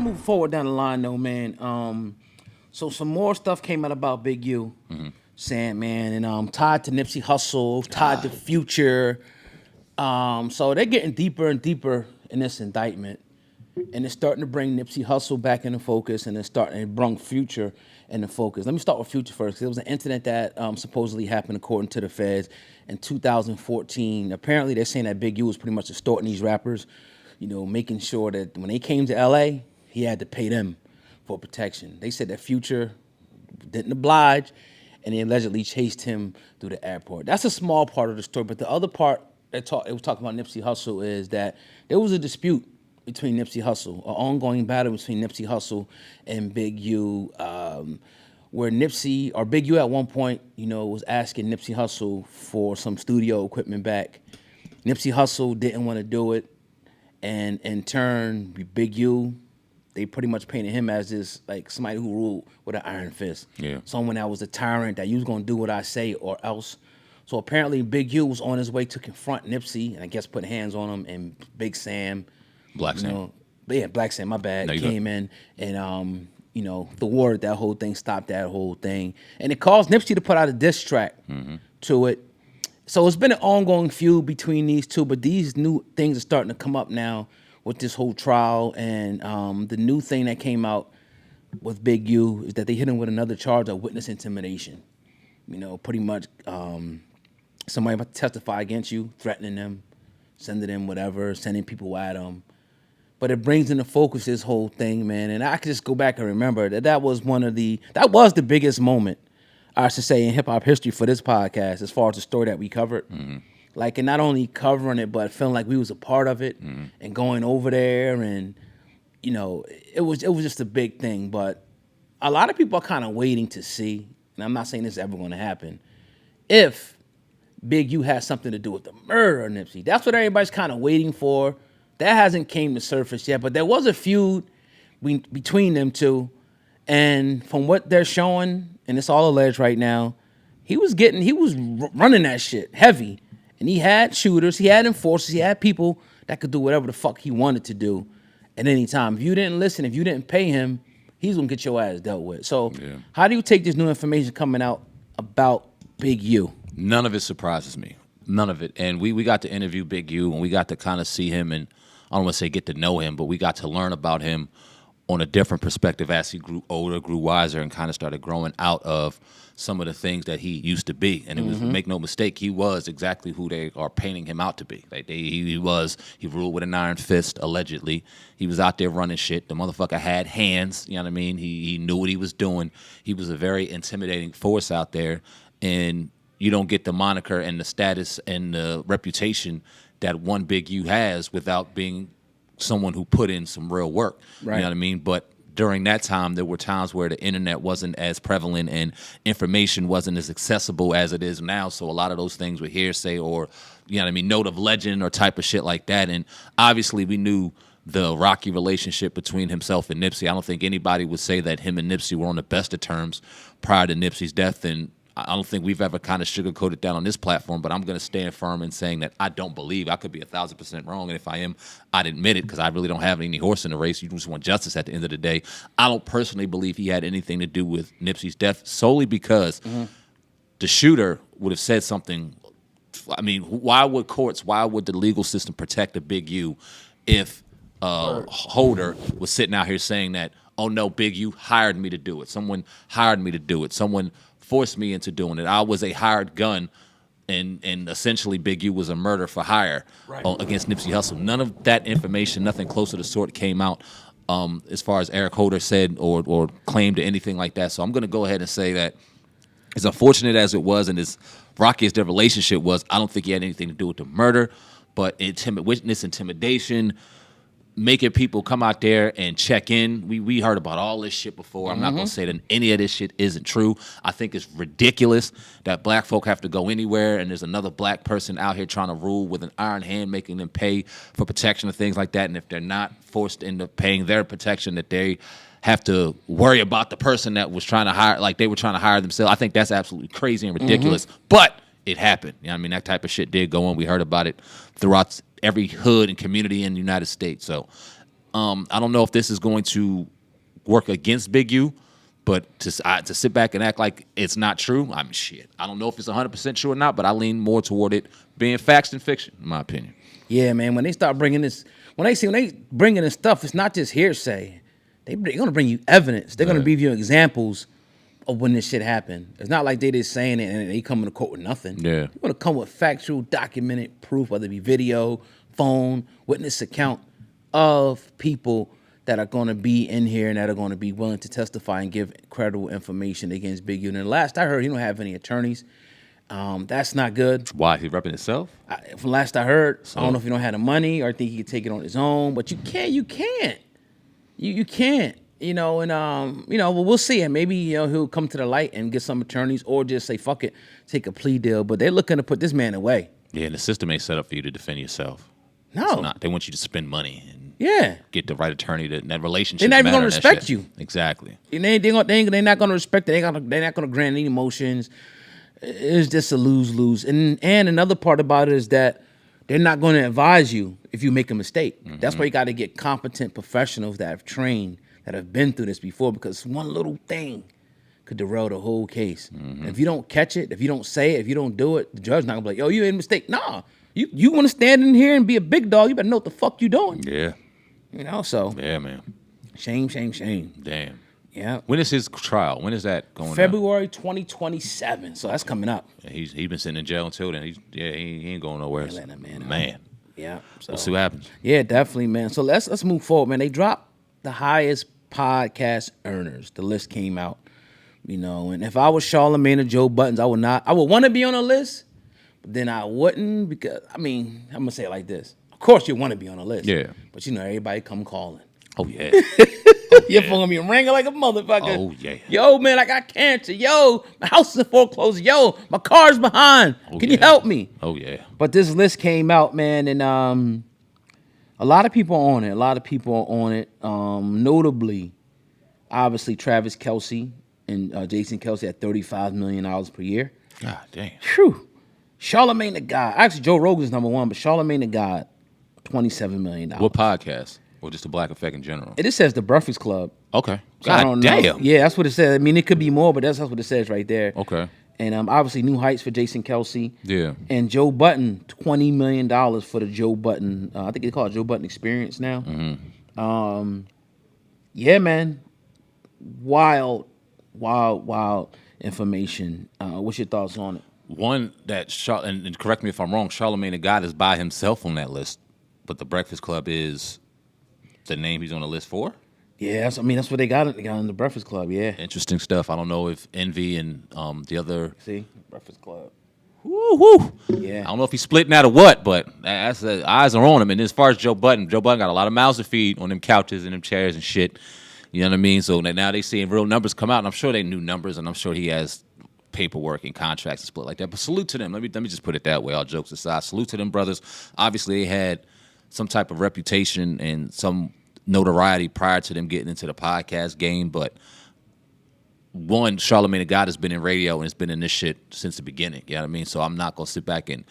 move forward down the line though, man. So some more stuff came out about Big U, Sandman, and tied to Nipsey Hussle, tied to Future. So they're getting deeper and deeper in this indictment, and it's starting to bring Nipsey Hussle back into focus, and it brought Future into focus. Let me start with Future first. There was an incident that supposedly happened, according to the feds, in 2014. Apparently, they're saying that Big U was pretty much extorting these rappers, making sure that when they came to L.A., he had to pay them for protection. They said that Future didn't oblige, and they allegedly chased him through the airport. That's a small part of the story, but the other part it was talking about Nipsey Hussle is that there was a dispute between Nipsey Hussle, an ongoing battle between Nipsey Hussle and Big U, where Big U at one point, was asking Nipsey Hussle for some studio equipment back. Nipsey Hussle didn't want to do it, and in turn, Big U, they pretty much painted him as this, like, somebody who ruled with an iron fist. Yeah. Someone that was a tyrant, that you was going to do what I say or else. So apparently Big U was on his way to confront Nipsey and I guess put hands on him, and Big Sam. Black Sam. Black Sam, my bad, No, came in and, the war, that whole thing, stopped that whole thing. And it caused Nipsey to put out a diss track to it. So it's been an ongoing feud between these two, but these new things are starting to come up now with this whole trial, and the new thing that came out with Big U is that they hit him with another charge of witness intimidation. Pretty much somebody about to testify against you, threatening them, sending them whatever, sending people at them. But it brings into focus this whole thing, man. And I could just go back and remember that was the biggest moment, I should say, in hip-hop history for this podcast, as far as the story that we covered. Like, and not only covering it, but feeling like we was a part of it, and going over there, and it was just a big thing. But a lot of people are kind of waiting to see, and I'm not saying this is ever going to happen, if Big U has something to do with the murder of Nipsey. That's what everybody's kind of waiting for. That hasn't came to surface yet, but there was a feud between them two, and from what they're showing, and it's all alleged right now, he was running that shit heavy. And he had shooters, he had enforcers, he had people that could do whatever the fuck he wanted to do at any time. If you didn't listen, if you didn't pay him, he's gonna get your ass dealt with. So How do you take this new information coming out about Big U? None of it surprises me. None of it. And we got to interview Big U, and we got to kind of see him, and I don't want to say get to know him, but we got to learn about him on a different perspective as he grew older, grew wiser, and kind of started growing out of some of the things that he used to be. And it was, make no mistake, he was exactly who they are painting him out to be. Like he ruled with an iron fist, allegedly. He was out there running shit. The motherfucker had hands, you know what I mean? He knew what he was doing. He was a very intimidating force out there, and you don't get the moniker and the status and the reputation that one Big U has without being someone who put in some real work. Right. You know what I mean? But during that time, there were times where the internet wasn't as prevalent and information wasn't as accessible as it is now. So a lot of those things were hearsay or, you know what I mean, note of legend or type of shit like that. And obviously we knew the rocky relationship between himself and Nipsey. I don't think anybody would say that him and Nipsey were on the best of terms prior to Nipsey's death. And I don't think we've ever kind of sugarcoated that on this platform, but I'm going to stand firm in saying that I don't believe. I could be 1,000% wrong, and if I am, I'd admit it because I really don't have any horse in the race. You just want justice at the end of the day. I don't personally believe he had anything to do with Nipsey's death solely because the shooter would have said something. I mean, why would the legal system protect a Big U if Holder was sitting out here saying that, oh no, Big U hired me to do it. Someone hired me to do it. Someone forced me into doing it. I was a hired gun, and essentially Big U was a murder for hire against Nipsey Hussle. None of that information, nothing close to the sort came out as far as Eric Holder said or claimed or anything like that. So I'm going to go ahead and say that as unfortunate as it was and as rocky as their relationship was, I don't think he had anything to do with the murder, but witness intimidation, making people come out there and check in. We heard about all this shit before. I'm not going to say that any of this shit isn't true. I think it's ridiculous that black folk have to go anywhere and there's another black person out here trying to rule with an iron hand, making them pay for protection and things like that. And if they're not forced into paying their protection, that they have to worry about the person that was trying to hire, like they were trying to hire themselves. I think that's absolutely crazy and ridiculous. But it happened. You know what I mean? That type of shit did go on. We heard about it throughout every hood and community in the United States. So I don't know if this is going to work against Big U, but to sit back and act like it's not true, I mean, shit. I don't know if it's 100% true or not, but I lean more toward it being facts than fiction, in my opinion. Yeah, man. When they start bringing this, when they bringing this stuff, it's not just hearsay. They're gonna bring you evidence. They're gonna give you examples of when this shit happened. It's not like they just saying it and they come to court with nothing. Yeah. They're gonna come with factual, documented proof, whether it be video, phone, witness account of people that are going to be in here and that are going to be willing to testify and give credible information against Big U. And the last I heard, he don't have any attorneys. That's not good. Why? He repping himself? From last I heard, I don't know if he don't have the money or I think he could take it on his own, but you can't. You can't. Well, we'll see. And maybe, he'll come to the light and get some attorneys or just say, fuck it, take a plea deal. But they're looking to put this man away. Yeah, and the system ain't set up for you to defend yourself. No. It's not. They want you to spend money and get the right attorney that relationship. They're not even going to respect you. Exactly. And they're not going to respect it. They're not going to grant any emotions. It's just a lose-lose. And another part about it is that they're not going to advise you if you make a mistake. Mm-hmm. That's why you got to get competent professionals that have trained, that have been through this before, because one little thing could derail the whole case. Mm-hmm. If you don't catch it, if you don't say it, if you don't do it, the judge's not going to be like, yo, you made a mistake. Nah. You want to stand in here and be a big dog, you better know what the fuck you doing. Yeah. So. Yeah, man. Shame. Damn. Yeah. When is his trial? When is that going on? February 2027. So that's coming up. Yeah, he's been sitting in jail until then. He ain't going nowhere. Man. Yeah. So we'll see what happens. Yeah, definitely, man. So let's move forward, man. They dropped the highest podcast earners. The list came out. And if I was Charlamagne or Joe Buttons, I would want to be on a list. Then I wouldn't, because, I'm going to say it like this. Of course you want to be on a list. Yeah. But, everybody come calling. Oh, yeah. Your phone going to be ringing like a motherfucker. Oh, yeah. Yo, man, I got cancer. Yo, my house is in foreclosure. Yo, my car's behind. Can you help me? Oh, yeah. But this list came out, man, and a lot of people are on it. Notably, obviously, Travis Kelce and Jason Kelce at $35 million per year. God damn. Whew. Charlamagne the God. Actually, Joe Rogan's number one, but Charlamagne the God, $27 million. What podcast? Or just the Black Effect in general? It just says The Breakfast Club. Okay. So God damn. Yeah, that's what it says. I mean, it could be more, but that's what it says right there. Okay. And obviously, new heights for Jason Kelce. Yeah. And Joe Button, $20 million for the Joe Button. I think they call it Joe Button Experience now. Mm-hmm. Yeah, man. Wild information. What's your thoughts on it? One that, and correct me if I'm wrong, Charlamagne the God is by himself on that list, but the Breakfast Club is the name he's on the list for? Yeah, that's what they got. They got in the Breakfast Club, yeah. Interesting stuff. I don't know if Envy and the other... See? Breakfast Club. Woo! Yeah. I don't know if he's splitting out or what, but that's eyes are on him. And as far as Joe Button got a lot of mouths to feed on them couches and them chairs and shit. You know what I mean? So now they seeing real numbers come out, and I'm sure they knew numbers, and I'm sure he has paperwork and contracts and split like that. But salute to them. Let me just put it that way, all jokes aside. Salute to them brothers. Obviously, they had some type of reputation and some notoriety prior to them getting into the podcast game. But one, Charlamagne the God has been in radio and has been in this shit since the beginning. You know what I mean? So I'm not going to sit back and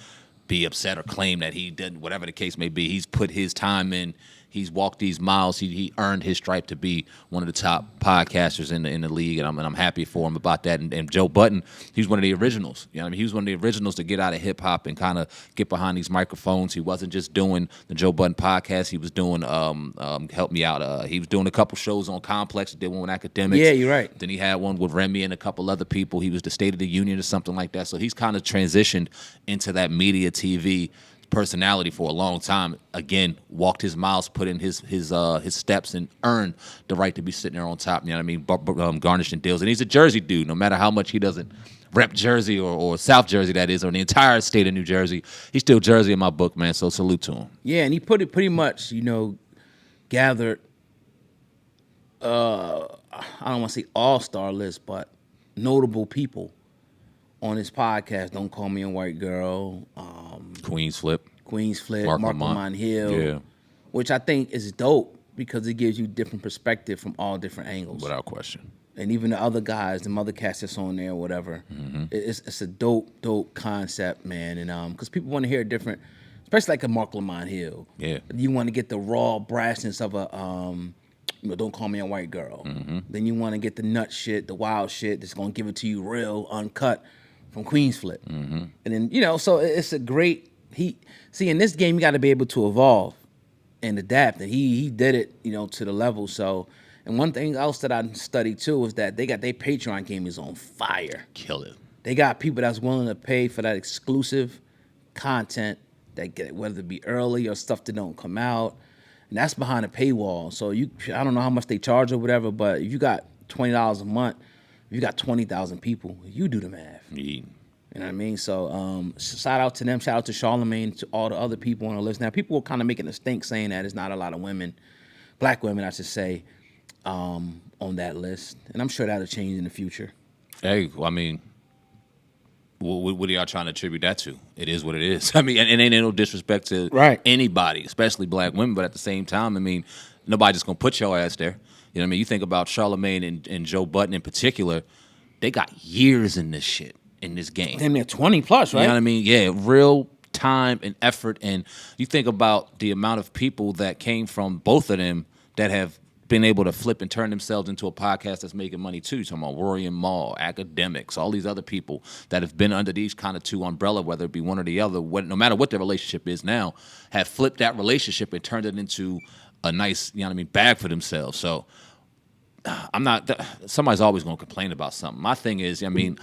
be upset or claim that he didn't, whatever the case may be. He's put his time in. He's walked these miles. He earned his stripe to be one of the top podcasters in the league, and I'm happy for him about that. And Joe Button, he's one of the originals. You know what I mean? He was one of the originals to get out of hip hop and kind of get behind these microphones. He wasn't just doing the Joe Button podcast. He was doing help me out. He was doing a couple shows on Complex. He did one with Academics. Yeah, you're right. Then he had one with Remy and a couple other people. He was the State of the Union or something like that. So he's kind of transitioned into that media TV personality for a long time. Again, walked his miles, put in his steps, and earned the right to be sitting there on top. You know what I mean? Garnishing deals. And he's a Jersey dude. No matter how much he doesn't rep Jersey or South Jersey, that is, or the entire state of New Jersey, he's still Jersey in my book, man. So salute to him. Yeah, and he put it pretty much, gathered. I don't want to say all-star list, but notable people on his podcast. Don't Call Me a White Girl. Queens Flip, Mark Lamont Hill. Yeah. Which I think is dope because it gives you different perspective from all different angles. Without question. And even the other guys, the other cats that's on there or whatever. Mm-hmm. It's a dope concept, man. And because people want to hear different especially like a Mark Lamont Hill. Yeah. You want to get the raw brassness of a Don't Call Me a White Girl. Then you want to get the nut shit, the wild shit that's gonna give it to you real uncut from Queens Flip. And then so it's a great in this game you got to be able to evolve and adapt, and he did it to the level. So, and one thing else that I studied too is that they got their Patreon game is on fire. Kill it. They got people that's willing to pay for that exclusive content that get, whether it be early or stuff that don't come out, and that's behind a paywall. So I don't know how much they charge or whatever, but if you got $20 a month, if you got 20,000 people, you do the math. Yeah. You know what I mean? So shout out to them. Shout out to Charlamagne, to all the other people on the list. Now, people were kind of making a stink saying that there's not a lot of women, black women, I should say, on that list. And I'm sure that'll change in the future. Hey, well, I mean, what are y'all trying to attribute that to? It is what it is. I mean, and ain't no disrespect to anybody, especially black women. But at the same time, I mean, nobody just going to put your ass there. You know what I mean? You think about Charlamagne and Joe Budden in particular, they got years in this shit. In this game. Damn near 20 plus, right? You know what I mean? Yeah, real time and effort. And you think about the amount of people that came from both of them that have been able to flip and turn themselves into a podcast that's making money too. You're talking about Rory and Mal, academics, all these other people that have been under these kind of two umbrella, whether it be one or the other, no matter what their relationship is now, have flipped that relationship and turned it into a nice, bag for themselves. So somebody's always going to complain about something. My thing is, wasn't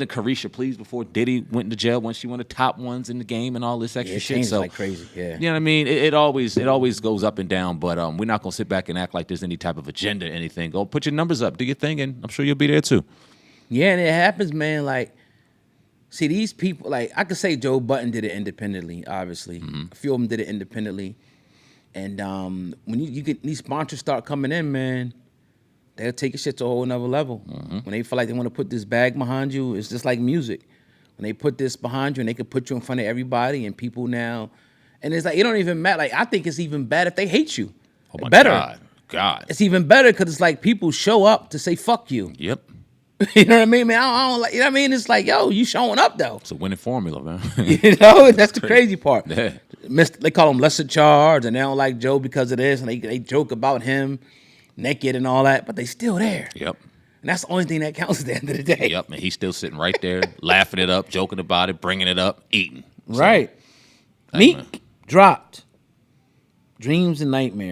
Carisha pleased before Diddy went into jail when she won the top ones in the game and all this extra shit? So like crazy, yeah. You know what I mean? It always goes up and down, but we're not going to sit back and act like there's any type of agenda or anything. Go put your numbers up, do your thing, and I'm sure you'll be there too. Yeah, and it happens, man. Like, see, these people, like, I could say Joe Budden did it independently, obviously. A few of them did it independently. And when you get these sponsors start coming in, man, they'll take your shit to a whole nother level. When they feel like they want to put this bag behind you, it's just like music. When they put this behind you and they can put you in front of everybody and people now, and it's like, it don't even matter. Like, I think it's even bad if they hate you. Oh my better. God. It's even better because it's like people show up to say fuck you. Yep. You know what I mean, man? I don't like, you know what I mean? It's like, yo, you showing up though. It's a winning formula, man. That's the crazy part. Yeah. They call him lesser charge, and they don't like Joe because of this, and they joke about him naked and all that, but they still there. Yep. And that's the only thing that counts at the end of the day. Yep, and he's still sitting right there, laughing it up, joking about it, bringing it up, eating. Right. Meek dropped Dreams and Nightmare.